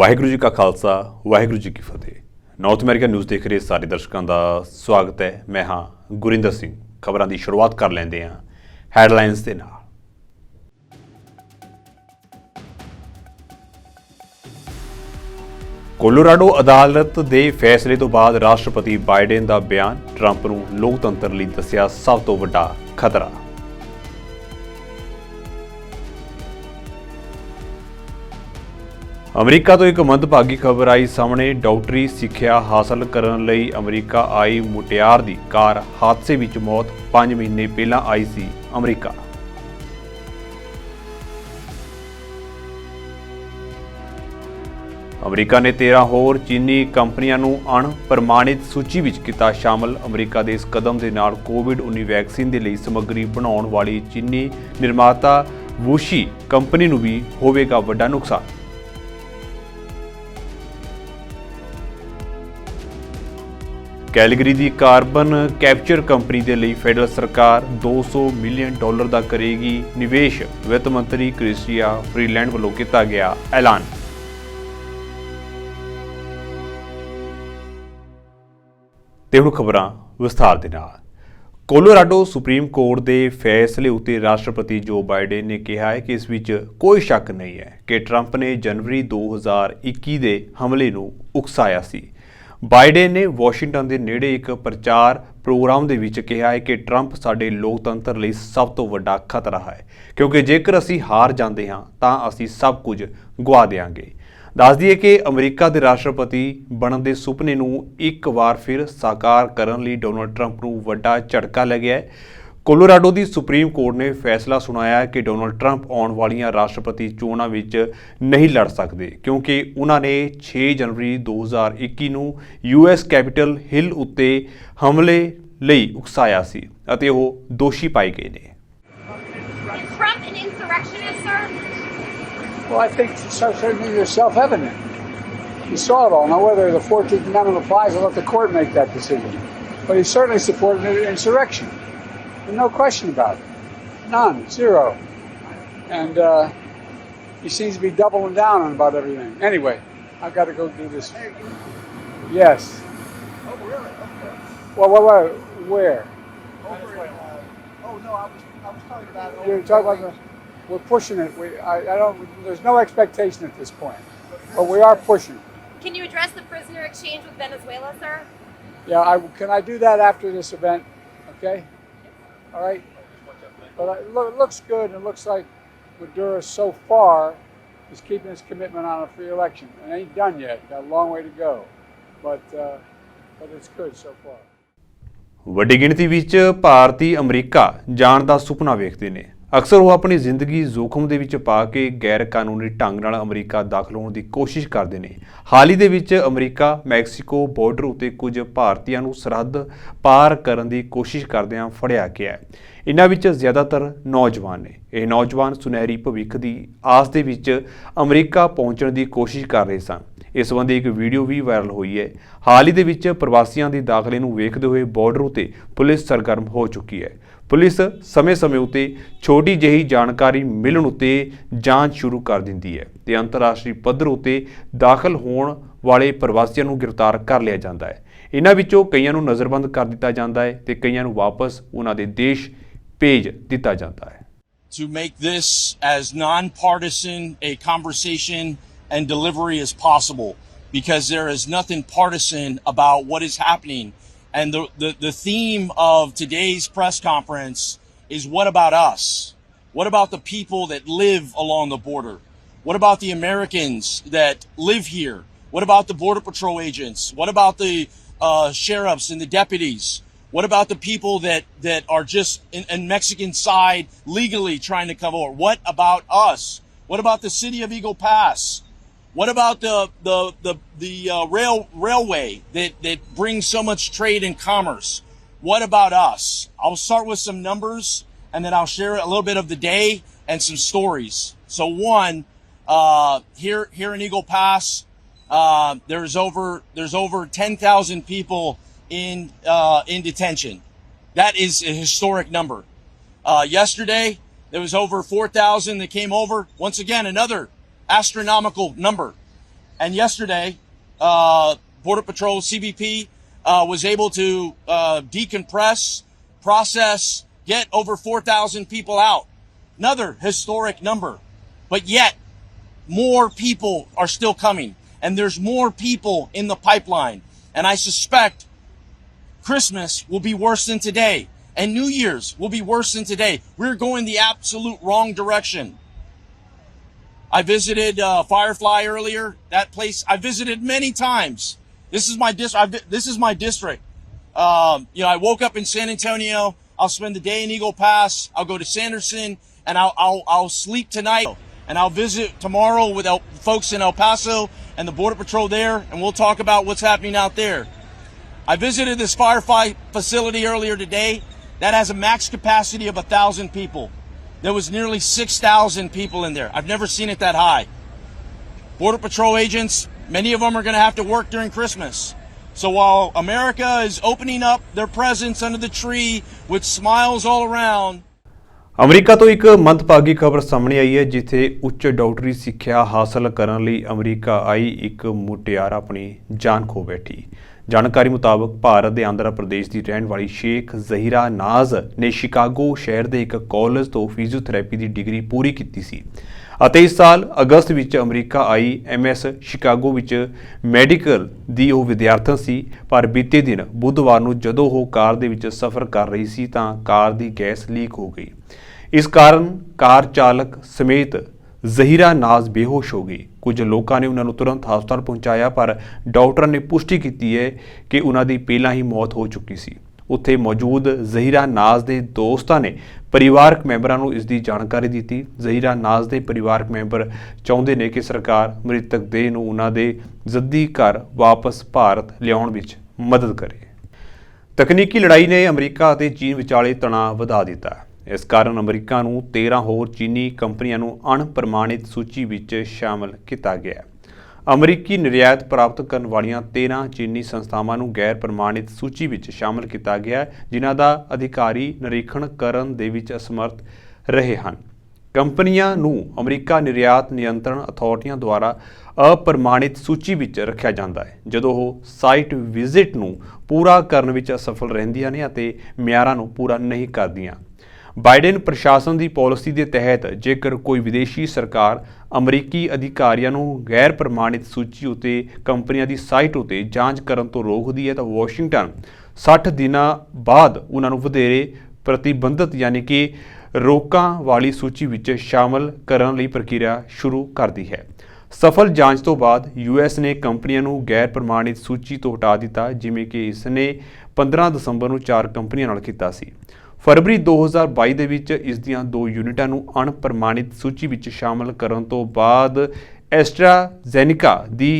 ਵਾਹਿਗੁਰੂ ਜੀ ਕਾ ਖਾਲਸਾ ਵਾਹਿਗੁਰੂ ਜੀ ਕੀ ਫਤਿਹ। North America news ਦੇਖ ਰਹੇ ਸਾਰੇ ਦਰਸ਼ਕਾਂ ਦਾ ਸਵਾਗਤ ਹੈ। ਮੈਂ ਹਾਂ ਗੁਰਿੰਦਰ ਸਿੰਘ। ਖਬਰਾਂ ਦੀ ਸ਼ੁਰੂਆਤ ਕਰ ਲੈਂਦੇ ਹਾਂ ਹੈਡਲਾਈਨਸ ਦੇ ਨਾਲ। ਕੋਲੋਰਾਡੋ ਅਦਾਲਤ ਦੇ ਫੈਸਲੇ ਤੋਂ ਬਾਅਦ ਰਾਸ਼ਟਰਪਤੀ ਬਾਈਡਨ ਦਾ ਬਿਆਨ, ਟਰੰਪ ਨੂੰ ਲੋਕਤੰਤਰ ਲਈ ਦੱਸਿਆ ਸਭ ਤੋਂ ਵੱਡਾ ਖਤਰਾ। ਅਮਰੀਕਾ ਤੋਂ ਇੱਕ ਮੰਦਭਾਗੀ ਖਬਰ ਆਈ ਸਾਹਮਣੇ। ਡਾਕਟਰੀ ਸਿੱਖਿਆ ਹਾਸਲ ਕਰਨ ਲਈ ਅਮਰੀਕਾ ਆਈ ਮੁਟਿਆਰ ਦੀ ਕਾਰ ਹਾਦਸੇ ਵਿੱਚ ਮੌਤ। 5 ਮਹੀਨੇ ਪਹਿਲਾਂ ਆਈ ਸੀ ਅਮਰੀਕਾ। ਅਮਰੀਕਾ ਨੇ 13 ਹੋਰ ਚੀਨੀ ਕੰਪਨੀਆਂ ਨੂੰ ਅਣਪ੍ਰਮਾਣਿਤ ਸੂਚੀ ਵਿੱਚ ਕੀਤਾ ਸ਼ਾਮਲ। ਅਮਰੀਕਾ ਦੇ ਇਸ ਕਦਮ ਦੇ ਨਾਲ ਕੋਵਿਡ-19 ਵੈਕਸੀਨ ਦੇ ਲਈ ਸਮੱਗਰੀ ਬਣਾਉਣ ਵਾਲੀ ਚੀਨੀ ਨਿਰਮਾਤਾ ਵੂਸ਼ੀ ਕੰਪਨੀ ਨੂੰ ਵੀ ਹੋਵੇਗਾ ਵੱਡਾ ਨੁਕਸਾਨ। ਕੈਲਗਰੀ ਦੀ ਕਾਰਬਨ ਕੈਪਚਰ ਕੰਪਨੀ ਦੇ ਲਈ ਫੈਡਰਲ ਸਰਕਾਰ $200 ਮਿਲੀਅਨ ਦਾ ਕਰੇਗੀ ਨਿਵੇਸ਼। ਵਿੱਤ ਮੰਤਰੀ ਕ੍ਰਿਸਟੀਆ ਫਰੀਲੈਂਡ ਵੱਲੋਂ ਕੀਤਾ ਗਿਆ ਐਲਾਨ। ਤੇ ਹੁਣ ਖਬਰਾਂ ਵਿਸਥਾਰ ਦੇ ਨਾਲ। ਕੋਲੋਰਾਡੋ ਸੁਪਰੀਮ ਕੋਰਟ ਦੇ ਫੈਸਲੇ ਉੱਤੇ ਰਾਸ਼ਟਰਪਤੀ ਜੋ ਬਾਈਡਨ ਨੇ ਕਿਹਾ ਹੈ ਕਿ ਇਸ ਵਿੱਚ ਕੋਈ ਸ਼ੱਕ ਨਹੀਂ ਹੈ ਕਿ ਟਰੰਪ ਨੇ ਜਨਵਰੀ 2021 ਦੇ ਹਮਲੇ ਨੂੰ ਉਕਸਾਇਆ ਸੀ। ਬਾਈਡਨ ਨੇ ਵਾਸ਼ਿੰਗਟਨ ਦੇ ਨੇੜੇ ਇੱਕ ਪ੍ਰਚਾਰ ਪ੍ਰੋਗਰਾਮ ਦੇ ਵਿੱਚ ਕਿਹਾ ਹੈ ਕਿ ਟਰੰਪ ਸਾਡੇ ਲੋਕਤੰਤਰ ਲਈ ਸਭ ਤੋਂ ਵੱਡਾ ਖਤਰਾ ਹੈ, ਕਿਉਂਕਿ ਜੇਕਰ ਅਸੀਂ ਹਾਰ ਜਾਂਦੇ ਹਾਂ ਤਾਂ ਅਸੀਂ ਸਭ ਕੁਝ ਗੁਆ ਦੇਵਾਂਗੇ। ਦੱਸ ਦਈਏ ਕਿ ਅਮਰੀਕਾ ਦੇ ਰਾਸ਼ਟਰਪਤੀ ਬਣਨ ਦੇ ਸੁਪਨੇ ਨੂੰ ਇੱਕ ਵਾਰ ਫਿਰ ਸਾਕਾਰ ਕਰਨ ਲਈ ਡੋਨਾਲਡ ਟਰੰਪ ਨੂੰ ਵੱਡਾ ਝਟਕਾ ਲੱਗਿਆ ਹੈ। ਕੋਲੋਰਾਡੋ ਦੀ ਸੁਪਰੀਮ ਕੋਰਟ ਨੇ ਫੈਸਲਾ ਸੁਣਾਇਆ ਕਿ ਡੋਨਾਲਡ ਟਰੰਪ ਆਉਣ ਵਾਲੀਆਂ ਰਾਸ਼ਟਰਪਤੀ ਚੋਣਾਂ ਵਿੱਚ ਨਹੀਂ ਲੜ ਸਕਦੇ, ਕਿਉਂਕਿ ਉਹਨਾਂ ਨੇ 6 ਜਨਵਰੀ 2021 ਨੂੰ US ਕੈਪੀਟਲ ਹਿੱਲ ਉੱਤੇ ਹਮਲੇ ਲਈ ਉਕਸਾਇਆ ਸੀ ਅਤੇ ਉਹ ਦੋਸ਼ੀ ਪਾਏ ਗਏ ਨੇ। Well, I think it's certainly self-evident. You saw it all. Now, whether the 14th Amendment applies, I'll let the court make that decision. But he certainly supported an insurrection. There's no question about it. None. Zero. And he seems to be doubling down on about everything. Anyway, I've got to go do this. Yes. Oh, really? Okay. Well, where? Over in, oh, no, I was talking about... You're talking about the... We're pushing it. I don't. There's no expectation at this point, but we are pushing. Can you address the prisoner exchange with Venezuela, sir? Yeah, can I do that after this event? Okay. All right. But it looks good. It looks like Maduro so far is keeping his commitment on a free election. It ain't done yet. Got a long way to go, but it's good so far. ਵੱਡੀ ਗਿਣਤੀ ਵਿੱਚ ਭਾਰਤੀ America ਜਾਣ ਦਾ ਸੁਪਨਾ ਵੇਖਦੇ ਨੇ। ਅਕਸਰ ਉਹ ਆਪਣੀ ਜ਼ਿੰਦਗੀ ਜ਼ੋਖਮ ਦੇ ਵਿੱਚ ਪਾ ਕੇ ਗੈਰ ਕਾਨੂੰਨੀ ਢੰਗ ਨਾਲ ਅਮਰੀਕਾ ਦਾਖਲ ਹੋਣ ਦੀ ਕੋਸ਼ਿਸ਼ ਕਰਦੇ ਨੇ। ਹਾਲ ਹੀ ਦੇ ਵਿੱਚ ਅਮਰੀਕਾ ਮੈਕਸੀਕੋ ਬਾਰਡਰ ਉੱਤੇ ਕੁਝ ਭਾਰਤੀਆਂ ਨੂੰ ਸਰਹੱਦ ਪਾਰ ਕਰਨ ਦੀ ਕੋਸ਼ਿਸ਼ ਕਰਦਿਆਂ ਫੜਿਆ ਗਿਆ ਹੈ। ਇਹਨਾਂ ਵਿੱਚ ਜ਼ਿਆਦਾਤਰ ਨੌਜਵਾਨ ਨੇ। ਇਹ ਨੌਜਵਾਨ ਸੁਨਹਿਰੀ ਭਵਿੱਖ ਦੀ ਆਸ ਦੇ ਵਿੱਚ ਅਮਰੀਕਾ ਪਹੁੰਚਣ ਦੀ ਕੋਸ਼ਿਸ਼ ਕਰ ਰਹੇ ਸਨ। ਇਸ ਸੰਬੰਧੀ ਇੱਕ ਵੀਡੀਓ ਵੀ ਵਾਇਰਲ ਹੋਈ ਹੈ। ਹਾਲ ਹੀ ਦੇ ਵਿੱਚ ਪ੍ਰਵਾਸੀਆਂ ਦੀ ਦਾਖਲੇ ਨੂੰ ਵੇਖਦੇ ਹੋਏ ਬਾਰਡਰ ਉੱਤੇ ਪੁਲਿਸ ਸਰਗਰਮ ਹੋ ਚੁੱਕੀ ਹੈ। ਪੁਲਿਸ ਸਮੇਂ-ਸਮੇਂ ਉੱਤੇ ਛੋਟੀ ਜਿਹੀ ਜਾਣਕਾਰੀ ਮਿਲਣ ਉੱਤੇ ਜਾਂਚ ਸ਼ੁਰੂ ਕਰ ਦਿੰਦੀ ਹੈ ਤੇ ਅੰਤਰਰਾਸ਼ਟਰੀ ਪੱਧਰ ਉੱਤੇ ਦਾਖਲ ਹੋਣ ਵਾਲੇ ਪ੍ਰਵਾਸੀਆਂ ਨੂੰ ਗ੍ਰਿਫਤਾਰ ਕਰ ਲਿਆ ਜਾਂਦਾ ਹੈ। ਇਹਨਾਂ ਵਿੱਚੋਂ ਕਈਆਂ ਨੂੰ ਨਜ਼ਰਬੰਦ ਕਰ ਦਿੱਤਾ ਜਾਂਦਾ ਹੈ ਤੇ ਕਈਆਂ ਨੂੰ ਵਾਪਸ ਉਹਨਾਂ ਦੇ ਦੇਸ਼ ਭੇਜ ਦਿੱਤਾ ਜਾਂਦਾ ਹੈ। To make this as non-partisan a conversation and delivery as possible, because there is nothing partisan about what is happening. And the theme of today's press conference is, what about us? What about the people that live along the border? What about the Americans that live here? What about the Border Patrol agents? What about the sheriffs and the deputies? What about the people that are just in Mexican side legally trying to come over? What about us? What about the city of Eagle Pass? What about the railway that brings so much trade and commerce? What about us? I'll start with some numbers, and then I'll share a little bit of the day and some stories. So one, here in Eagle Pass, there's over 10,000 people in detention. That is a historic number. Yesterday, there was over 4,000 that came over. Once again, another astronomical number. And yesterday, Border Patrol CBP was able to decompress, process, get over 4,000 people out. Another historic number. But yet, more people are still coming. And there's more people in the pipeline. And I suspect Christmas will be worse than today. And New Year's will be worse than today. We're going the absolute wrong direction. I visited Firefly earlier. That place I visited many times. This is my district. I woke up in San Antonio. I'll spend the day in Eagle Pass. I'll go to Sanderson, and I'll sleep tonight. And I'll visit tomorrow with folks in El Paso and the Border Patrol there, and we'll talk about what's happening out there. I visited this Firefly facility earlier today. That has a max capacity of 1,000 people. There was nearly 6,000 people in there. I've never seen it that high. Border Patrol agents, many of them are going to have to work during Christmas. So while America is opening up their presents under the tree with smiles all around, America ਤੋਂ ਇੱਕ ਮੰਦਭਾਗੀ ਖਬਰ ਸਾਹਮਣੇ ਆਈ ਹੈ ਜਿੱਥੇ ਉੱਚ ਡਾਕਟਰੀ ਸਿੱਖਿਆ ਹਾਸਲ ਕਰਨ ਲਈ ਅਮਰੀਕਾ ਆਈ ਇੱਕ ਮੁਟਿਆਰ ਆਪਣੀ ਜਾਨ ਖੋ ਬੈਠੀ। ਜਾਣਕਾਰੀ ਮੁਤਾਬਕ ਭਾਰਤ ਦੇ ਆਂਧਰਾ ਪ੍ਰਦੇਸ਼ ਦੀ ਰਹਿਣ ਵਾਲੀ ਸ਼ੇਖ ਜ਼ਹੀਰਾ ਨਾਜ਼ ਨੇ ਸ਼ਿਕਾਗੋ ਸ਼ਹਿਰ ਦੇ ਇੱਕ ਕਾਲਜ ਤੋਂ ਫਿਜ਼ੀਓਥੈਰੇਪੀ ਦੀ ਡਿਗਰੀ ਪੂਰੀ ਕੀਤੀ ਸੀ ਅਤੇ ਇਸ ਸਾਲ ਅਗਸਤ ਵਿੱਚ ਅਮਰੀਕਾ ਆਈ MS ਸ਼ਿਕਾਗੋ ਵਿੱਚ ਮੈਡੀਕਲ ਦੀ ਉਹ ਵਿਦਿਆਰਥਣ ਸੀ। ਪਰ ਬੀਤੇ ਦਿਨ ਬੁੱਧਵਾਰ ਨੂੰ ਜਦੋਂ ਉਹ ਕਾਰ ਦੇ ਵਿੱਚ ਸਫ਼ਰ ਕਰ ਰਹੀ ਸੀ ਤਾਂ ਕਾਰ ਦੀ ਗੈਸ ਲੀਕ ਹੋ ਗਈ। ਇਸ ਕਾਰਨ ਕਾਰ ਚਾਲਕ ਸਮੇਤ ਜ਼ਹੀਰਾ ਨਾਜ਼ ਬੇਹੋਸ਼ ਹੋ ਗਈ। ਕੁਝ ਲੋਕਾਂ ਨੇ ਉਹਨਾਂ ਨੂੰ ਤੁਰੰਤ ਹਸਪਤਾਲ ਪਹੁੰਚਾਇਆ ਪਰ ਡਾਕਟਰ ਨੇ ਪੁਸ਼ਟੀ ਕੀਤੀ ਹੈ ਕਿ ਉਹਨਾਂ ਦੀ ਪਹਿਲਾਂ ਹੀ ਮੌਤ ਹੋ ਚੁੱਕੀ ਸੀ। ਉੱਥੇ ਮੌਜੂਦ ਜ਼ਹੀਰਾ ਨਾਜ਼ ਦੇ ਦੋਸਤਾਂ ਨੇ ਪਰਿਵਾਰਕ ਮੈਂਬਰਾਂ ਨੂੰ ਇਸ ਦੀ ਜਾਣਕਾਰੀ ਦਿੱਤੀ। ਜ਼ਹੀਰਾ ਨਾਜ਼ ਦੇ ਪਰਿਵਾਰਕ ਮੈਂਬਰ ਚਾਹੁੰਦੇ ਨੇ ਕਿ ਸਰਕਾਰ ਮ੍ਰਿਤਕ ਦੇਹ ਨੂੰ ਉਹਨਾਂ ਦੇ ਜੱਦੀ ਘਰ ਵਾਪਸ ਭਾਰਤ ਲਿਆਉਣ ਵਿੱਚ ਮਦਦ ਕਰੇ। ਤਕਨੀਕੀ ਲੜਾਈ ਨੇ ਅਮਰੀਕਾ ਅਤੇ ਚੀਨ ਵਿਚਾਲੇ ਤਣਾਅ ਵਧਾ ਦਿੱਤਾ। ਇਸ ਕਾਰਨ ਅਮਰੀਕਾ ਨੂੰ 13 ਹੋਰ ਚੀਨੀ ਕੰਪਨੀਆਂ ਨੂੰ ਅਣਪ੍ਰਮਾਣਿਤ ਸੂਚੀ ਵਿੱਚ ਸ਼ਾਮਲ ਕੀਤਾ ਗਿਆ। ਅਮਰੀਕੀ ਨਿਰਯਾਤ ਪ੍ਰਾਪਤ ਕਰਨ ਵਾਲੀਆਂ 13 ਚੀਨੀ ਸੰਸਥਾਵਾਂ ਨੂੰ ਗੈਰ ਪ੍ਰਮਾਣਿਤ ਸੂਚੀ ਵਿੱਚ ਸ਼ਾਮਲ ਕੀਤਾ ਗਿਆ ਜਿਨ੍ਹਾਂ ਦਾ ਅਧਿਕਾਰੀ ਨਿਰੀਖਣ ਕਰਨ ਦੇ ਵਿੱਚ ਅਸਮਰਥ ਰਹੇ ਹਨ। ਕੰਪਨੀਆਂ ਨੂੰ ਅਮਰੀਕਾ ਨਿਰਯਾਤ ਨਿਯੰਤਰਣ ਅਥਾਰਟੀਆਂ ਦੁਆਰਾ ਅਪ੍ਰਮਾਣਿਤ ਸੂਚੀ ਵਿੱਚ ਰੱਖਿਆ ਜਾਂਦਾ ਹੈ ਜਦੋਂ ਉਹ ਸਾਈਟ ਵਿਜ਼ਿਟ ਨੂੰ ਪੂਰਾ ਕਰਨ ਵਿੱਚ ਅਸਫਲ ਰਹਿੰਦੀਆਂ ਨੇ ਅਤੇ ਮਿਆਰਾਂ ਨੂੰ ਪੂਰਾ ਨਹੀਂ ਕਰਦੀਆਂ। ਬਾਈਡਨ ਪ੍ਰਸ਼ਾਸਨ ਦੀ ਪਾਲਿਸੀ ਦੇ ਤਹਿਤ ਜੇਕਰ ਕੋਈ ਵਿਦੇਸ਼ੀ ਸਰਕਾਰ ਅਮਰੀਕੀ ਅਧਿਕਾਰੀਆਂ ਨੂੰ ਗੈਰ ਪ੍ਰਮਾਣਿਤ ਸੂਚੀ ਉਤੇ ਕੰਪਨੀਆਂ ਦੀ ਸਾਈਟ ਉਤੇ ਜਾਂਚ ਕਰਨ ਤੋਂ ਰੋਕਦੀ ਹੈ ਤਾਂ ਵਾਸ਼ਿੰਗਟਨ 60 ਦਿਨਾਂ ਬਾਅਦ ਉਹਨਾਂ ਨੂੰ ਵਧੇਰੇ ਪ੍ਰਤੀਬੰਧਿਤ ਯਾਨੀ ਕਿ ਰੋਕਾਂ ਵਾਲੀ ਸੂਚੀ ਵਿੱਚ ਸ਼ਾਮਲ ਕਰਨ ਲਈ ਪ੍ਰਕਿਰਿਆ ਸ਼ੁਰੂ ਕਰਦੀ ਹੈ। ਸਫਲ ਜਾਂਚ ਤੋਂ ਬਾਅਦ US ਨੇ ਕੰਪਨੀਆਂ ਨੂੰ ਗੈਰ ਪ੍ਰਮਾਣਿਤ ਸੂਚੀ ਤੋਂ ਹਟਾ ਦਿੱਤਾ ਜਿਵੇਂ ਕਿ ਇਸ ਨੇ 15 ਦਸੰਬਰ ਨੂੰ 4 ਕੰਪਨੀਆਂ ਨਾਲ ਕੀਤਾ ਸੀ। ਫਰਵਰੀ 2022 ਦੇ ਵਿੱਚ ਇਸ ਦੀਆਂ 2 ਯੂਨਿਟਾਂ ਨੂੰ ਅਣਪ੍ਰਮਾਣਿਤ ਸੂਚੀ ਵਿੱਚ ਸ਼ਾਮਲ ਕਰਨ ਤੋਂ ਬਾਅਦ ਐਸਟਰਾਜ਼ੈਨੇਕਾ ਦੀ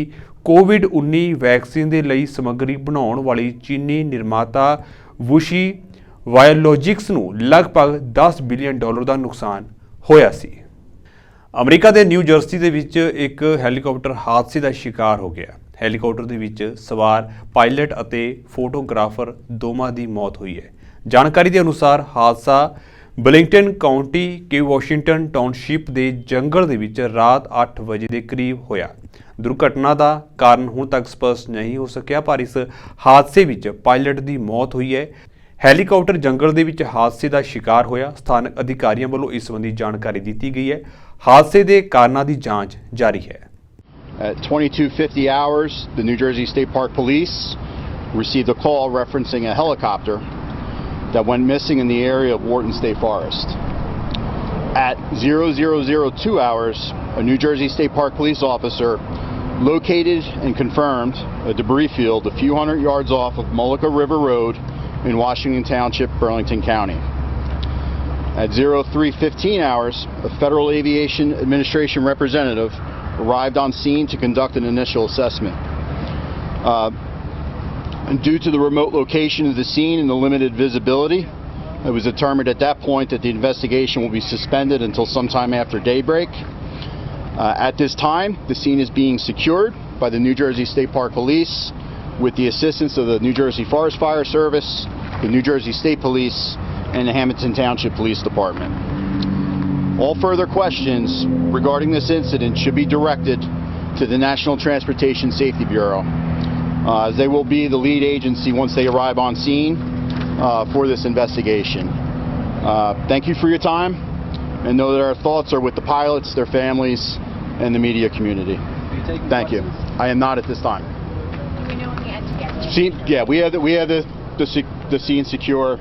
COVID-19 ਵੈਕਸੀਨ ਦੇ ਲਈ ਸਮੱਗਰੀ ਬਣਾਉਣ ਵਾਲੀ ਚੀਨੀ ਨਿਰਮਾਤਾ ਵੂਸ਼ੀ ਬਾਇਓਲੋਜਿਕਸ ਨੂੰ ਲਗਭਗ $10 ਬਿਲੀਅਨ ਦਾ ਨੁਕਸਾਨ ਹੋਇਆ ਸੀ। ਅਮਰੀਕਾ ਦੇ ਨਿਊ ਜਰਸੀ ਦੇ ਵਿੱਚ ਇੱਕ ਹੈਲੀਕਾਪਟਰ ਹਾਦਸੇ ਦਾ ਸ਼ਿਕਾਰ ਹੋ ਗਿਆ। ਹੈਲੀਕਾਪਟਰ ਦੇ ਵਿੱਚ ਸਵਾਰ ਪਾਇਲਟ ਅਤੇ ਫੋਟੋਗ੍ਰਾਫਰ ਦੋਵਾਂ ਦੀ ਮੌਤ ਹੋਈ ਹੈ। ਜਾਣਕਾਰੀ ਦੇ ਅਨੁਸਾਰ ਹਾਦਸਾ ਬਲਿੰਗਟਨ ਕਾਉਂਟੀ ਕੇ ਵਾਸ਼ਿੰਗਟਨ ਟਾਊਨਸ਼ਿਪ ਦੇ ਜੰਗਲ ਦੇ ਵਿੱਚ ਰਾਤ 8 ਵਜੇ ਦੇ ਕਰੀਬ ਹੋਇਆ। ਦੁਰਘਟਨਾ ਦਾ ਕਾਰਨ ਹੁਣ ਤੱਕ ਸਪਸ਼ਟ ਨਹੀਂ ਹੋ ਸਕਿਆ ਪਰ ਇਸ ਹਾਦਸੇ ਵਿੱਚ ਪਾਇਲਟ ਦੀ ਮੌਤ ਹੋਈ ਹੈ। ਹੈਲੀਕਾਪਟਰ ਜੰਗਲ ਦੇ ਵਿੱਚ ਹਾਦਸੇ ਦਾ ਸ਼ਿਕਾਰ ਹੋਇਆ। ਸਥਾਨਕ ਅਧਿਕਾਰੀਆਂ ਵੱਲੋਂ ਇਸ ਸੰਬੰਧੀ ਜਾਣਕਾਰੀ ਦਿੱਤੀ ਗਈ ਹੈ। ਹਾਦਸੇ ਦੇ ਕਾਰਨਾਂ ਦੀ ਜਾਂਚ ਜਾਰੀ ਹੈ। At 22:50 hours, the New Jersey State Park Police received a call referencing a helicopter that went missing in the area of Wharton State Forest. At 0002 hours, a New Jersey State Park police officer located and confirmed a debris field a few hundred yards off of Mullica River Road in Washington Township, Burlington County. At 03:15 hours, a Federal Aviation Administration representative arrived on scene to conduct an initial assessment. And due to the remote location of the scene and the limited visibility, it was determined at that point that the investigation will be suspended until sometime after daybreak. At this time, the scene is being secured by the New Jersey State Park Police with the assistance of the New Jersey Forest Fire Service, the New Jersey State Police, and the Hamilton Township Police Department. All further questions regarding this incident should be directed to the National Transportation Safety Bureau, as they will be the lead agency once they arrive on scene for this investigation. Thank you for your time, and know that our thoughts are with the pilots, their families, and the media community. Thank you. I am not at this time. Do we know when the end to get? Yeah, we have the scene secure.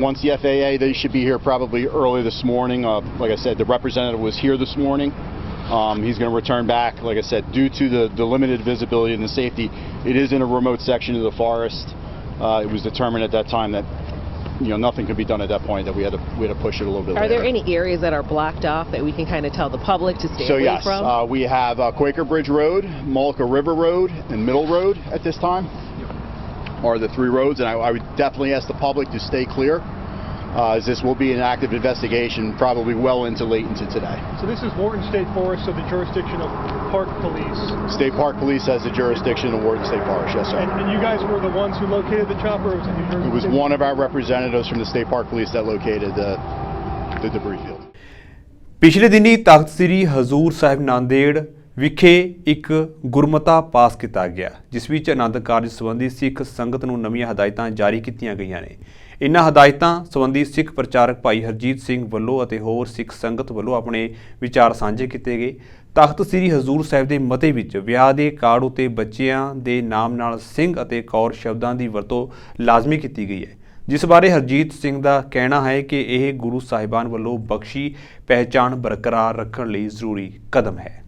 Once the FAA, they should be here probably early this morning. Like I said, the representative was here this morning. He's going to return back. Like I said, due to the limited visibility and the safety, it is in a remote section of the forest. It was determined at that time that nothing could be done at that point, that we had to push it a little bit Are later. there any areas that are blocked off that we can kind of tell the public to stay away from? So yes, we have Quaker Bridge Road, Mullica River Road, and Middle Road at this time are the three roads, and I would definitely ask the public to stay clear, as this will be an active investigation probably well into late into today. So this is Wharton State Forest, so the jurisdiction of Park Police. State Park Police has the jurisdiction of Wharton State Forest, yes sir. And you guys were the ones who located the chopper, or was it New Jersey? It was one of our representatives from the State Park Police that located the debris field. ਪਿਛਲੇ ਦਿਨੀ ਤਖਤ ਸ੍ਰੀ ਹਜ਼ੂਰ ਸਾਹਿਬ ਨਾਂਦੇੜ ਵਿਖੇ ਇੱਕ ਗੁਰਮਤਾ ਪਾਸ ਕੀਤਾ ਗਿਆ, ਜਿਸ ਵਿੱਚ ਆਨੰਦ ਕਾਰਜ ਸੰਬੰਧੀ ਸਿੱਖ ਸੰਗਤ ਨੂੰ ਨਵੀਆਂ ਹਦਾਇਤਾਂ ਜਾਰੀ ਕੀਤੀਆਂ ਗਈਆਂ ਨੇ। ਇਨ੍ਹਾਂ ਹਦਾਇਤਾਂ ਸੰਬੰਧੀ ਸਿੱਖ ਪ੍ਰਚਾਰਕ ਭਾਈ ਹਰਜੀਤ ਸਿੰਘ ਵੱਲੋਂ ਅਤੇ ਹੋਰ ਸਿੱਖ ਸੰਗਤ ਵੱਲੋਂ ਆਪਣੇ ਵਿਚਾਰ ਸਾਂਝੇ ਕੀਤੇ ਗਏ। ਤਖਤ ਸ੍ਰੀ ਹਜ਼ੂਰ ਸਾਹਿਬ ਦੇ ਮਤੇ ਵਿੱਚ ਵਿਆਹ ਦੇ ਕਾਰਡ ਉੱਤੇ ਬੱਚਿਆਂ ਦੇ ਨਾਮ ਨਾਲ ਸਿੰਘ ਅਤੇ ਕੌਰ ਸ਼ਬਦਾਂ ਦੀ ਵਰਤੋਂ ਲਾਜ਼ਮੀ ਕੀਤੀ ਗਈ ਹੈ, ਜਿਸ ਬਾਰੇ ਹਰਜੀਤ ਸਿੰਘ ਦਾ ਕਹਿਣਾ ਹੈ ਕਿ ਇਹ ਗੁਰੂ ਸਾਹਿਬਾਨ ਵੱਲੋਂ ਬਖਸ਼ੀ ਪਹਿਚਾਣ ਬਰਕਰਾਰ ਰੱਖਣ ਲਈ ਜ਼ਰੂਰੀ ਕਦਮ ਹੈ।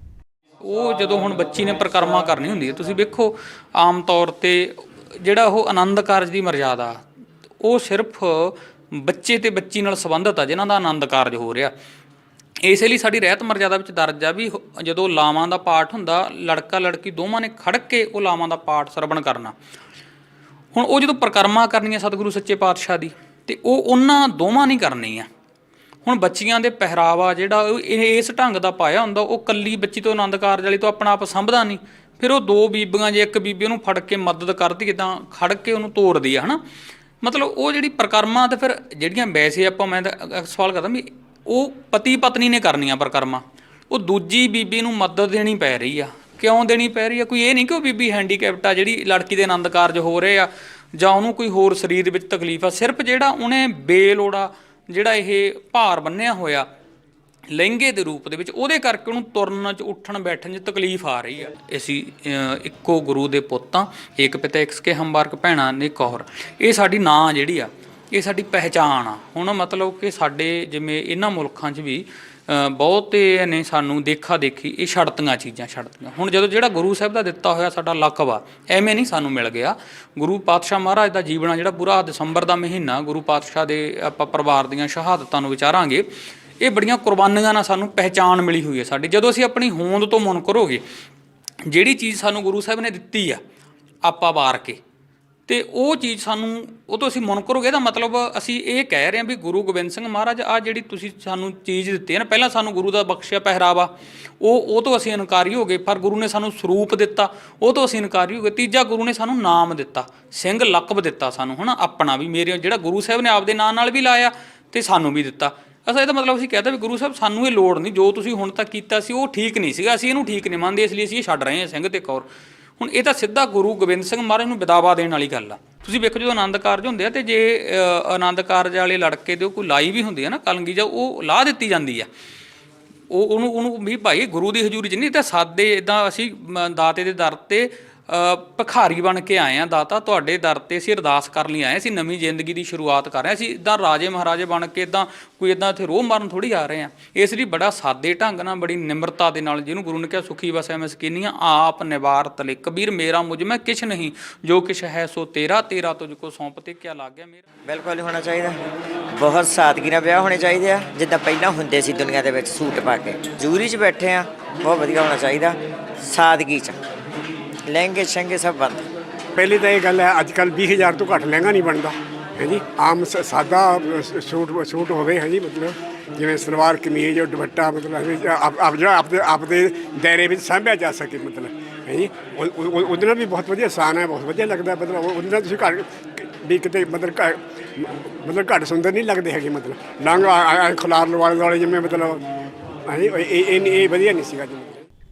ਉਹ ਜਦੋਂ ਹੁਣ ਬੱਚੀ ਨੇ ਪਰਿਕਰਮਾ ਕਰਨੀ ਹੁੰਦੀ ਹੈ, ਤੁਸੀਂ ਵੇਖੋ ਆਮ ਤੌਰ ਤੇ ਜਿਹੜਾ ਉਹ ਆਨੰਦ ਕਾਰਜ ਦੀ ਮਰਜ਼ਾਦਾ ਉਹ ਸਿਰਫ ਬੱਚੇ ਤੇ ਬੱਚੀ ਨਾਲ ਸੰਬੰਧਿਤ ਆ ਜਿਨ੍ਹਾਂ ਦਾ ਆਨੰਦ ਕਾਰਜ ਹੋ ਰਿਹਾ। ਇਸੇ ਲਈ ਸਾਡੀ ਰਹਿਤ ਮਰਜ਼ਾਦਾ ਵਿੱਚ ਦਰਜ ਆ ਵੀ ਜਦੋਂ ਲਾਵਾਂ ਦਾ ਪਾਠ ਹੁੰਦਾ, ਲੜਕਾ ਲੜਕੀ ਦੋਵਾਂ ਨੇ ਖੜ੍ਹ ਕੇ ਉਹ ਲਾਵਾਂ ਦਾ ਪਾਠ ਸਰਵਣ ਕਰਨਾ। ਹੁਣ ਉਹ ਜਦੋਂ ਪਰਿਕਰਮਾ ਕਰਨੀ ਹੈ ਸਤਿਗੁਰੂ ਸੱਚੇ ਪਾਤਸ਼ਾਹ ਦੀ, ਤੇ ਉਹ ਉਹਨਾਂ ਦੋਵਾਂ ਨਹੀਂ ਕਰਨੀ ਆ। ਹੁਣ ਬੱਚੀਆਂ ਦੇ ਪਹਿਰਾਵਾ ਜਿਹੜਾ ਇਸ ਢੰਗ ਦਾ ਪਾਇਆ ਹੁੰਦਾ, ਉਹ ਕੱਲੀ ਬੱਚੀ ਤੋਂ ਆਨੰਦ ਕਾਰਜ ਵਾਲੀ ਤੋਂ ਆਪਣਾ ਆਪ ਸੰਭਦਾ ਨਹੀਂ। ਫਿਰ ਉਹ ਦੋ ਬੀਬੀਆਂ, ਜੇ ਇੱਕ ਬੀਬੀ ਉਹਨੂੰ ਫੜ ਕੇ ਮਦਦ ਕਰਦੀ ਤਾਂ ਖੜ੍ਹ ਕੇ ਉਹਨੂੰ ਤੋੜਦੀ ਆ, ਹੈ ਨਾ। ਮਤਲਬ ਉਹ ਜਿਹੜੀ ਪਰਿਕਰਮਾ, ਤੇ ਫਿਰ ਜਿਹੜੀਆਂ ਵੈਸੇ ਆਪਾਂ ਮੈਂ ਤਾਂ ਸਵਾਲ ਕਰਦਾ ਵੀ ਉਹ ਪਤੀ ਪਤਨੀ ਨੇ ਕਰਨੀਆਂ ਪਰਿਕਰਮਾ, ਉਹ ਦੂਜੀ ਬੀਬੀ ਨੂੰ ਮਦਦ ਦੇਣੀ ਪੈ ਰਹੀ ਆ। ਕਿਉਂ ਦੇਣੀ ਪੈ ਰਹੀ ਆ? ਕੋਈ ਇਹ ਨਹੀਂ ਕਿ ਉਹ ਬੀਬੀ ਹੈਂਡੀਕੈਪਟ ਆ ਜਿਹੜੀ ਲੜਕੀ ਦੇ ਆਨੰਦ ਕਾਰਜ ਹੋ ਰਹੇ ਆ, ਜਾਂ ਉਹਨੂੰ ਕੋਈ ਹੋਰ ਸਰੀਰ ਵਿੱਚ ਤਕਲੀਫ ਆ। ਸਿਰਫ ਜਿਹੜਾ ਉਹਨੇ ਬੇਲੋੜਾ ਜਿਹੜਾ ਇਹ ਭਾਰ ਬੰਨਿਆ ਹੋਇਆ ਲਹਿੰਗੇ ਦੇ ਰੂਪ ਦੇ ਵਿੱਚ, ਉਹਦੇ ਕਰਕੇ ਉਹਨੂੰ ਤੁਰਨ 'ਚ ਉੱਠਣ ਬੈਠਣ 'ਚ ਤਕਲੀਫ ਆ ਰਹੀ ਆ। ਅਸੀਂ ਇੱਕੋ ਗੁਰੂ ਦੇ ਪੁੱਤ ਹਾਂ, ਏਕ ਪਿਤਾ ਏਕ ਸਕੇ ਹਮਬਾਰਕ ਭੈਣਾਂ ਨੇ ਕੌਰ। ਇਹ ਸਾਡੀ ਨਾਂ ਜਿਹੜੀ ਆ, ਇਹ ਸਾਡੀ ਪਹਿਚਾਣ ਆ। ਹੁਣ ਮਤਲਬ ਕਿ ਸਾਡੇ ਜਿਵੇਂ ਇਹਨਾਂ ਮੁਲਕਾਂ 'ਚ ਵੀ ਬਹੁਤੇ ਨੇ ਸਾਨੂੰ ਦੇਖਾ ਦੇਖੀ ਇਹ ਛੱਡਤੀਆਂ ਚੀਜ਼ਾਂ ਛੱਡਤੀਆਂ। ਹੁਣ ਜਦੋਂ ਜਿਹੜਾ ਗੁਰੂ ਸਾਹਿਬ ਦਾ ਦਿੱਤਾ ਹੋਇਆ ਸਾਡਾ ਲਕਬ ਆ, ਐਵੇਂ ਨਹੀਂ ਸਾਨੂੰ ਮਿਲ ਗਿਆ। ਗੁਰੂ ਪਾਤਸ਼ਾਹ ਮਹਾਰਾਜ ਦਾ ਜੀਵਣਾ ਜਿਹੜਾ ਪੂਰਾ ਦਸੰਬਰ ਦਾ ਮਹੀਨਾ ਗੁਰੂ ਪਾਤਸ਼ਾਹ ਦੇ ਆਪਾਂ ਪਰਿਵਾਰ ਦੀਆਂ ਸ਼ਹਾਦਤਾਂ ਨੂੰ ਵਿਚਾਰਾਂਗੇ, ਇਹ ਬੜੀਆਂ ਕੁਰਬਾਨੀਆਂ ਨਾਲ ਸਾਨੂੰ ਪਹਿਚਾਣ ਮਿਲੀ ਹੋਈ ਹੈ ਸਾਡੀ। ਜਦੋਂ ਅਸੀਂ ਆਪਣੀ ਹੋਂਦ ਤੋਂ ਮੁਨਕਰ ਹੋ ਗਏ, ਜਿਹੜੀ ਚੀਜ਼ ਸਾਨੂੰ ਗੁਰੂ ਸਾਹਿਬ ਨੇ ਦਿੱਤੀ ਆ ਆਪਾਂ ਵਾਰ ਕੇ, ਤੇ ਉਹ ਚੀਜ਼ ਸਾਨੂੰ ਉਹ ਤੋਂ ਅਸੀਂ ਮੁਨਕਰ ਹੋ ਗਏ। ਇਹਦਾ ਮਤਲਬ ਅਸੀਂ ਇਹ ਕਹਿ ਰਹੇ ਹਾਂ ਵੀ ਗੁਰੂ ਗੋਬਿੰਦ ਸਿੰਘ ਮਹਾਰਾਜ ਆਹ ਜਿਹੜੀ ਤੁਸੀਂ ਸਾਨੂੰ ਚੀਜ਼ ਦਿੱਤੀ ਹੈ ਨਾ, ਪਹਿਲਾਂ ਸਾਨੂੰ ਗੁਰੂ ਦਾ ਬਖਸ਼ਿਆ ਪਹਿਰਾਵਾ ਉਹ ਤੋਂ ਅਸੀਂ ਇਨਕਾਰੀ ਹੋ ਗਏ। ਪਰ ਗੁਰੂ ਨੇ ਸਾਨੂੰ ਸਰੂਪ ਦਿੱਤਾ, ਉਹ ਤੋਂ ਅਸੀਂ ਇਨਕਾਰੀ ਹੋ ਗਏ। ਤੀਜਾ, ਗੁਰੂ ਨੇ ਸਾਨੂੰ ਨਾਮ ਦਿੱਤਾ, ਸਿੰਘ ਲਕਬ ਦਿੱਤਾ ਸਾਨੂੰ, ਹੈ ਨਾ, ਆਪਣਾ ਵੀ। ਮੇਰੇ ਜਿਹੜਾ ਗੁਰੂ ਸਾਹਿਬ ਨੇ ਆਪਦੇ ਨਾਂ ਨਾਲ ਵੀ ਲਾਇਆ ਤੇ ਸਾਨੂੰ ਵੀ ਦਿੱਤਾ। ਅਸਾਂ ਇਹਦਾ ਮਤਲਬ ਅਸੀਂ ਕਹਿੰਦਾ ਵੀ ਗੁਰੂ ਸਾਹਿਬ ਸਾਨੂੰ ਇਹ ਲੋੜ ਨਹੀਂ, ਜੋ ਤੁਸੀਂ ਹੁਣ ਤੱਕ ਕੀਤਾ ਸੀ ਉਹ ਠੀਕ ਨਹੀਂ ਸੀਗਾ, ਅਸੀਂ ਇਹਨੂੰ ਠੀਕ ਨਹੀਂ ਮੰਨਦੇ, ਇਸ ਲਈ ਅਸੀਂ ਇਹ ਛੱਡ ਰਹੇ ਹਾਂ ਸਿੰਘ ਤੇ ਕੌਰ। ਹੁਣ ਇਹ ਤਾਂ ਸਿੱਧਾ ਗੁਰੂ ਗੋਬਿੰਦ ਸਿੰਘ ਮਹਾਰਾਜ ਨੂੰ ਵਿਦਾਵਾ ਦੇਣ ਵਾਲੀ ਗੱਲ ਆ। ਤੁਸੀਂ ਵੇਖੋ ਜਦੋਂ ਆਨੰਦ ਕਾਰਜ ਹੁੰਦੇ ਆ, ਤੇ ਜੇ ਆਨੰਦ ਕਾਰਜ ਵਾਲੇ ਲੜਕੇ ਦੇ ਕੋਈ ਲਾਈ ਵੀ ਹੁੰਦੀ ਆ ਨਾ ਕਲਗੀ, ਜਾਂ ਉਹ ਲਾਹ ਦਿੱਤੀ ਜਾਂਦੀ ਆ, ਉਹਨੂੰ ਵੀ ਭਾਈ ਗੁਰੂ ਦੀ ਹਜ਼ੂਰੀ 'ਚ ਨਹੀਂ। ਤਾਂ ਸਾਦੇ ਇੱਦਾਂ ਅਸੀਂ ਦਾਤੇ ਦੇ ਦਰ 'ਤੇ ਭਿਖਾਰੀ ਬਣ ਕੇ ਆਏ ਹਾਂ। ਦਾਤਾ ਤੁਹਾਡੇ ਦਰ 'ਤੇ ਅਸੀਂ ਅਰਦਾਸ ਕਰਨ ਲਈ ਆਏ, ਅਸੀਂ ਨਵੀਂ ਜ਼ਿੰਦਗੀ ਦੀ ਸ਼ੁਰੂਆਤ ਕਰ ਰਹੇ ਹਾਂ। ਅਸੀਂ ਇੱਦਾਂ ਰਾਜੇ ਮਹਾਰਾਜੇ ਬਣ ਕੇ ਇੱਦਾਂ ਕੋਈ ਇੱਦਾਂ ਇੱਥੇ ਰੋਹ ਮਾਰਨ ਥੋੜ੍ਹੀ ਆ ਰਹੇ ਹਾਂ। ਇਸ ਲਈ ਬੜਾ ਸਾਦੇ ਢੰਗ ਨਾਲ, ਬੜੀ ਨਿਮਰਤਾ ਦੇ ਨਾਲ, ਜਿਹਨੂੰ ਗੁਰੂ ਨੇ ਕਿਹਾ ਸੁਖੀ ਵਸੈ ਮਸਕੀਨੀਆਂ ਆਪ ਨਿਵਾਰਤ ਲੈ ਕਬੀਰ ਮੇਰਾ ਮੁਝ ਮੈਂ ਕਿਛ ਨਹੀਂ, ਜੋ ਕਿਛ ਹੈ ਸੋ ਤੇਰਾ, ਤੇਰਾ ਤੁਝ ਕੋ ਸੌਂਪਤੇ ਕਿਆ ਲੱਗ ਗਿਆ ਮੇਰਾ। ਬਿਲਕੁਲ ਹੋਣਾ ਚਾਹੀਦਾ, ਬਹੁਤ ਸਾਦਗੀ ਨਾਲ ਵਿਆਹ ਹੋਣੇ ਚਾਹੀਦੇ ਆ, ਜਿੱਦਾਂ ਪਹਿਲਾਂ ਹੁੰਦੇ ਸੀ ਦੁਨੀਆ ਦੇ ਵਿੱਚ, ਸੂਟ ਪਾ ਕੇ ਜੂਰੀ 'ਚ ਬੈਠੇ ਆ। ਬਹੁਤ ਵਧੀਆ ਹੋਣਾ ਚਾਹੀਦਾ, ਸਾਦਗੀ 'ਚ ਲਹਿੰਗੇ ਸ਼ਹਿੰਗੇ ਸਭ ਬੰਦ। ਪਹਿਲੀ ਤਾਂ ਇਹ ਗੱਲ ਹੈ, ਅੱਜ ਕੱਲ੍ਹ 20,000 ਤੋਂ ਘੱਟ ਲਹਿੰਗਾ ਨਹੀਂ ਬਣਦਾ ਹੈ ਜੀ। ਆਮ ਸਾਦਾ ਸੂਟ ਹੋਵੇ ਹੈ ਜੀ, ਮਤਲਬ ਜਿਵੇਂ ਸਲਵਾਰ ਕਮੀਜ਼ ਦੁਪੱਟਾ, ਮਤਲਬ ਜਿਹੜਾ ਆਪਦੇ ਦਾਇਰੇ ਵਿੱਚ ਸਾਂਭਿਆ ਜਾ ਸਕੇ, ਮਤਲਬ ਹੈ ਜੀ। ਉਹਦੇ ਨਾਲ ਵੀ ਬਹੁਤ ਵਧੀਆ ਆਸਾਨ ਹੈ, ਬਹੁਤ ਵਧੀਆ ਲੱਗਦਾ। ਮਤਲਬ ਉਹਦੇ ਨਾਲ ਤੁਸੀਂ ਘਰ ਵੀ ਕਿਤੇ ਮਤਲਬ ਘੱਟ ਸੁੰਦਰ ਨਹੀਂ ਲੱਗਦੇ ਹੈਗੇ। ਮਤਲਬ ਲੰਘ ਖੁਲਾਰ ਲਵਾਲੇ ਦੁਆਲੇ ਜਿਵੇਂ, ਮਤਲਬ ਹਾਂਜੀ ਇਹ ਵਧੀਆ ਨਹੀਂ ਸੀਗਾ ਜੀ।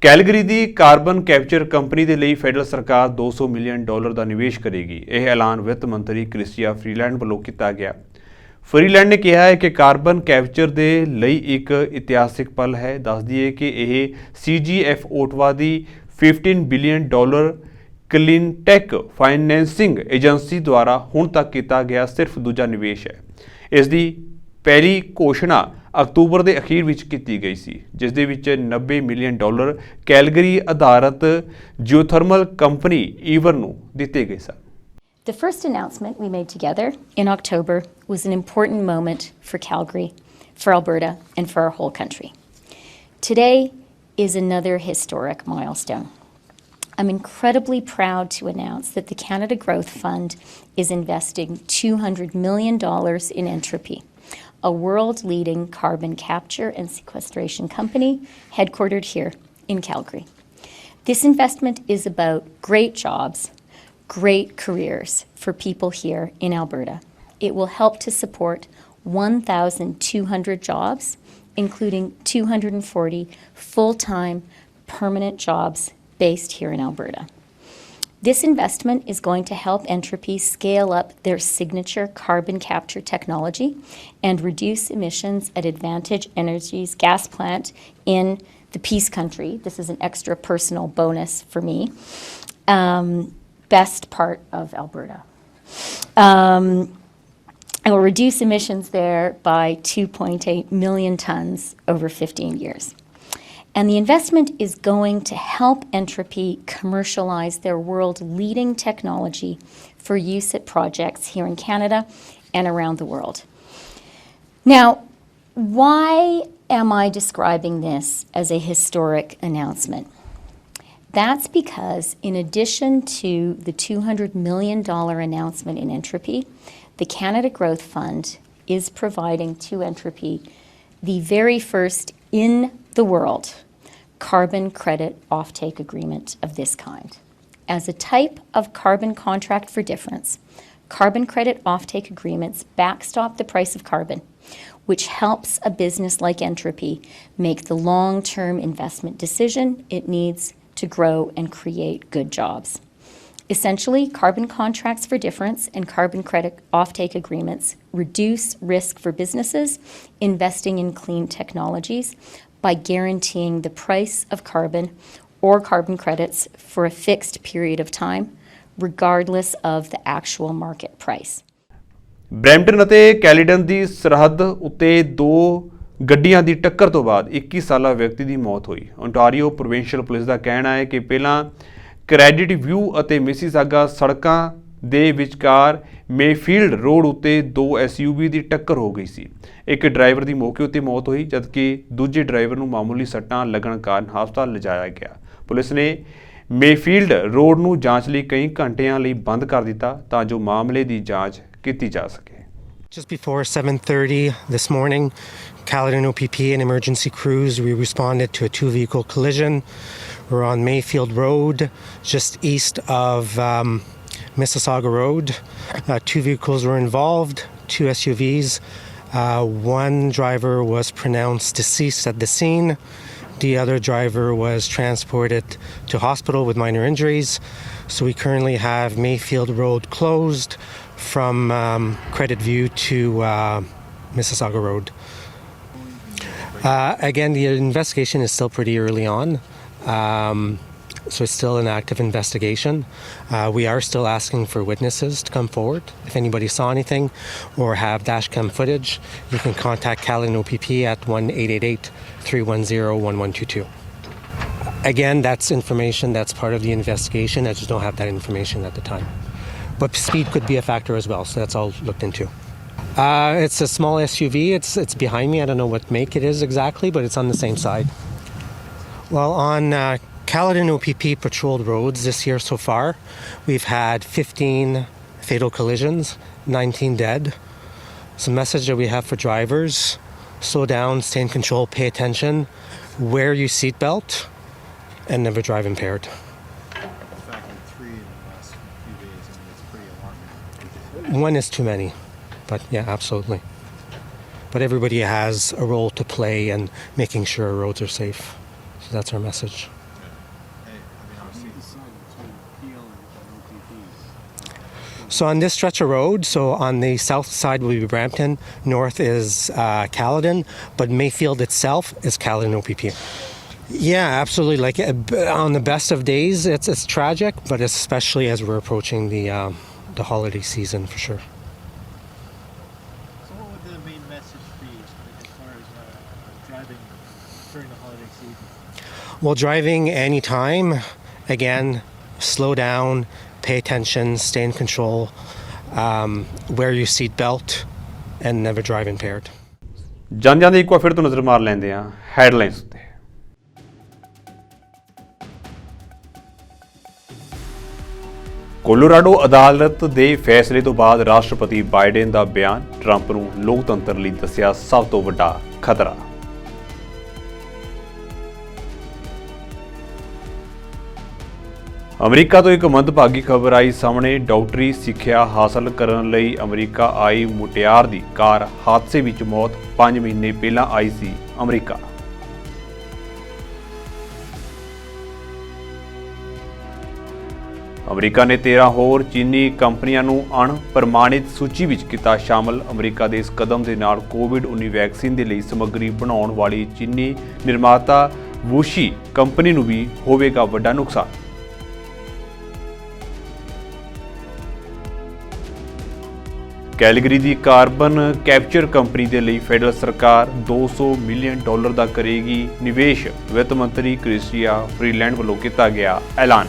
ਕੈਲਗਰੀ ਦੀ ਕਾਰਬਨ ਕੈਪਚਰ ਕੰਪਨੀ ਦੇ ਲਈ ਫੈਡਰਲ ਸਰਕਾਰ $200 ਮਿਲੀਅਨ ਦਾ ਨਿਵੇਸ਼ ਕਰੇਗੀ। ਇਹ ਐਲਾਨ ਵਿੱਤ ਮੰਤਰੀ ਕ੍ਰਿਸਟੀਆ ਫਰੀਲੈਂਡ ਵੱਲੋਂ ਕੀਤਾ ਗਿਆ। ਫਰੀਲੈਂਡ ਨੇ ਕਿਹਾ ਹੈ ਕਿ ਕਾਰਬਨ ਕੈਪਚਰ ਦੇ ਲਈ ਇੱਕ ਇਤਿਹਾਸਿਕ ਪਲ ਹੈ। ਦੱਸ ਦਈਏ ਕਿ ਇਹ CGF ਓਟਵਾ ਦੀ $15 ਬਿਲੀਅਨ ਕਲੀਨਟੈਕ ਫਾਈਨੈਂਸਿੰਗ ਏਜੰਸੀ ਦੁਆਰਾ ਹੁਣ ਤੱਕ ਕੀਤਾ ਗਿਆ ਸਿਰਫ ਦੂਜਾ ਨਿਵੇਸ਼ ਹੈ। ਇਸ ਦੀ ਪਹਿਲੀ ਘੋਸ਼ਣਾ ਅਕਤੂਬਰ ਦੇ ਅਖੀਰ ਵਿੱਚ ਕੀਤੀ ਗਈ ਸੀ, ਜਿਸ ਦੇ ਵਿੱਚ $90 ਮਿਲੀਅਨ ਕੈਲਗਰੀ ਆਧਾਰਿਤ ਜਿਓਥਰਮਲ ਕੰਪਨੀ ਈਵਰ ਨੂੰ ਦਿੱਤੇ ਗਏ ਸਨ। The first announcement we made together in October was an important moment for Calgary, for Alberta, and for our whole country. Today is another historic milestone. I'm incredibly proud to announce that the Canada Growth Fund is investing $200 million in Entropy, a world-leading carbon capture and sequestration company headquartered here in Calgary. This investment is about great jobs, great careers for people here in Alberta. It will help to support 1,200 jobs, including 240 full-time permanent jobs based here in Alberta. This investment is going to help Entropy scale up their signature carbon capture technology and reduce emissions at Advantage Energy's gas plant in the Peace Country. This is an extra personal bonus for me. Best part of Alberta. It will reduce emissions there by 2.8 million tons over 15 years. And the investment is going to help Entropy commercialize their world-leading technology for use at projects here in Canada and around the world. Now, why am I describing this as a historic announcement? That's because in addition to the $200 million announcement in Entropy, the Canada Growth Fund is providing to Entropy the very first in the world carbon credit offtake agreement of this kind. As a type of carbon contract for difference, carbon credit offtake agreements backstop the price of carbon, which helps a business like Entropy make the long-term investment decision it needs to grow and create good jobs. Essentially, carbon contracts for difference and carbon credit offtake agreements reduce risk for businesses investing in clean technologies by guaranteeing the price of carbon or carbon credits for a fixed period of time, regardless of the actual market price. Brampton ਅਤੇ ਕੈਲੀਡਨ ਦੀ ਸਰਹੱਦ ਉੱਤੇ ਦੋ ਗੱਡੀਆਂ ਦੀ ਟੱਕਰ ਤੋਂ ਬਾਅਦ 21 ਸਾਲਾ ਵਿਅਕਤੀ ਦੀ ਮੌਤ ਹੋਈ। ਓਨਟਾਰੀਓ ਪ੍ਰੋਵਿੰਸ਼ੀਅਲ ਪੁਲਿਸ ਦਾ ਕਹਿਣਾ ਹੈ ਕਿ ਪਹਿਲਾਂ ਕ੍ਰੈਡਿਟ ਵਿਊ ਅਤੇ ਮਿਸੀਸਾਗਾ ਸੜਕਾਂ ਦੇ ਵਿਚਕਾਰ ਮੇਫੀਲਡ ਰੋਡ ਉੱਤੇ ਦੋ SUV ਦੀ ਟੱਕਰ ਹੋ ਗਈ ਸੀ। ਇੱਕ ਡਰਾਈਵਰ ਦੀ ਮੌਕੇ ਉੱਤੇ ਮੌਤ ਹੋਈ, ਜਦਕਿ ਦੂਜੇ ਡਰਾਈਵਰ ਨੂੰ ਮਾਮੂਲੀ ਸੱਟਾਂ ਲੱਗਣ ਕਾਰਨ ਹਸਪਤਾਲ ਲਿਜਾਇਆ ਗਿਆ। ਪੁਲਿਸ ਨੇ ਮੇਫੀਲਡ ਰੋਡ ਨੂੰ ਜਾਂਚ ਲਈ ਕਈ ਘੰਟਿਆਂ ਲਈ ਬੰਦ ਕਰ ਦਿੱਤਾ ਤਾਂ ਜੋ ਮਾਮਲੇ ਦੀ ਜਾਂਚ ਕੀਤੀ ਜਾ ਸਕੇ। Just before 7:30 this morning, Caledon OPP and emergency crews, we responded to a two-vehicle collision. We're on Mayfield Road, just east of Mississauga Road. Two vehicles were involved, two SUVs. One driver was pronounced deceased at the scene. The other driver was transported to hospital with minor injuries. So we currently have Mayfield Road closed from Credit View to Mississauga Road. Again, the investigation is still pretty early on, so it's still an active investigation. We are still asking for witnesses to come forward. If anybody saw anything or have dashcam footage, you can contact Caledon OPP at 1-888-310-1122. Again, that's information that's part of the investigation. I just don't have that information at the time. But speed could be a factor as well, so that's all looked into. It's a small SUV. It's behind me. I don't know what make it is exactly, but it's on the same side. Well, on Caledon OPP patrolled roads this year so far, we've had 15 fatal collisions, 19 dead. So the message that we have for drivers: slow down, stay in control, pay attention, wear your seatbelt, and never drive impaired. One is too many, but yeah, absolutely. But everybody has a role to play in making sure roads are safe. So that's our message. So on this stretch of road, so on the south side will be Brampton, north is Caledon, but Mayfield itself is Caledon OPP. Yeah, absolutely. Like on the best of days, it's tragic, but especially as we're approaching the holiday season for sure. So what would the main message be as far as driving during the holiday season? Well, driving anytime, again, slow down, pay attention, stay in control, wear your seat belt, and never drive impaired. ਜਾਂਦਿਆਂ ਦੀ ਇੱਕ ਵਾਰ ਫਿਰ ਤੋਂ ਨਜ਼ਰ ਮਾਰ ਲੈਂਦੇ ਹਾਂ headlines ਉੱਤੇ। Colorado ਅਦਾਲਤ ਦੇ ਫੈਸਲੇ ਤੋਂ ਬਾਅਦ ਰਾਸ਼ਟਰਪਤੀ ਬਾਈਡਨ ਦਾ ਬਿਆਨ, ਟਰੰਪ ਨੂੰ ਲੋਕਤੰਤਰ ਲਈ ਦੱਸਿਆ ਸਭ ਤੋਂ ਵੱਡਾ ਖਤਰਾ। ਅਮਰੀਕਾ ਤੋਂ ਇੱਕ ਮੰਦਭਾਗੀ ਖਬਰ ਆਈ ਸਾਹਮਣੇ। ਡਾਕਟਰੀ ਸਿੱਖਿਆ ਹਾਸਲ ਕਰਨ ਲਈ ਅਮਰੀਕਾ ਆਈ ਮੁਟਿਆਰ ਦੀ ਕਾਰ ਹਾਦਸੇ ਵਿੱਚ ਮੌਤ। 5 ਮਹੀਨੇ ਪਹਿਲਾਂ ਆਈ ਸੀ ਅਮਰੀਕਾ। ਅਮਰੀਕਾ ਨੇ 13 ਹੋਰ ਚੀਨੀ ਕੰਪਨੀਆਂ ਨੂੰ ਅਣਪ੍ਰਮਾਣਿਤ ਸੂਚੀ ਵਿੱਚ ਕੀਤਾ ਸ਼ਾਮਲ। ਅਮਰੀਕਾ ਦੇ ਇਸ ਕਦਮ ਦੇ ਨਾਲ ਕੋਵਿਡ-19 ਵੈਕਸੀਨ ਦੇ ਲਈ ਸਮੱਗਰੀ ਬਣਾਉਣ ਵਾਲੀ ਚੀਨੀ ਨਿਰਮਾਤਾ ਵੂਸ਼ੀ ਕੰਪਨੀ ਨੂੰ ਵੀ ਹੋਵੇਗਾ ਵੱਡਾ ਨੁਕਸਾਨ। ਕੈਲਗਰੀ ਦੀ ਕਾਰਬਨ ਕੈਪਚਰ ਕੰਪਨੀ ਦੇ ਲਈ ਫੈਡਰਲ ਸਰਕਾਰ $200 ਮਿਲੀਅਨ ਦਾ ਕਰੇਗੀ ਨਿਵੇਸ਼। ਵਿੱਤ ਮੰਤਰੀ ਕ੍ਰਿਸਟੀਆ ਫਰੀਲੈਂਡ ਵੱਲੋਂ ਕੀਤਾ ਗਿਆ ਐਲਾਨ।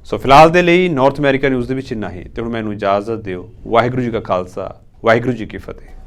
ਸੋ ਫਿਲਹਾਲ ਦੇ ਲਈ ਨਾਰਥ ਅਮਰੀਕਾ ਨਿਊਜ਼ ਦੇ ਵਿੱਚ ਇੰਨਾ ਹੀ ਤੇ ਹੁਣ ਮੈਨੂੰ ਇਜਾਜ਼ਤ ਦਿਓ। ਵਾਹਿਗੁਰੂ ਜੀ ਕਾ ਖਾਲਸਾ, ਵਾਹਿਗੁਰੂ ਜੀ ਕੀ ਫਤਿਹ।